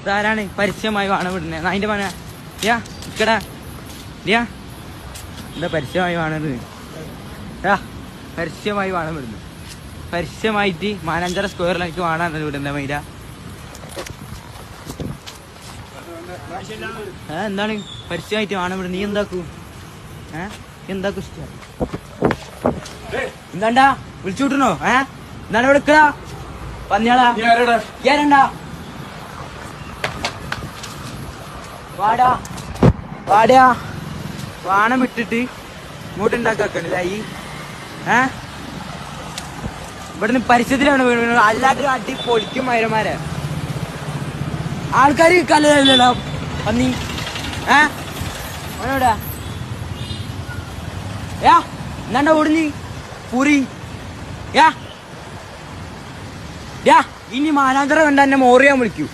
ഇതാരാണ് പരസ്യമായി വാണം വിടുന്നത്? അതിന്റെ പന ഇക്കടാ എന്താ പരസ്യമായി വാണത്? പരസ്യമായി വാണം വിടുന്നു. പരസ്യമായിട്ട് മാനാഞ്ചിറ സ്ക്വയറിലേക്ക് വാണാണ് വിടുന്ന മൈര. എന്താണ് പരസ്യമായിട്ട് വാണം വിടുന്നത്? നീ എന്താക്കൂ? എന്താക്കും ഇഷ്ടം? എന്താണ്ടാ വിളിച്ചു വിട്ടണോ? എന്താണ് വിളിക്കടാ പന്നിയാളാ? കേരണ്ടാ വാടാ വാടാ വാണം വിട്ടിട്ട് ഇങ്ങോട്ട് ഉണ്ടാക്കണില്ല ഈ ഇവിടുന്ന് പരിസരത്തിലാണ് വീണ്. അല്ലാണ്ട് അടി പൊളിക്കും മൈരന്മാരെ. ആൾക്കാര് കല്ലല്ലോ പന്നി. ഓനോടാ എന്നാണ്ടാ ഓടുന്നി പൂരി. ഇനി മാനാഞ്ചിറ കണ്ട എന്നെ മോറിയാൻ വിളിക്കൂ.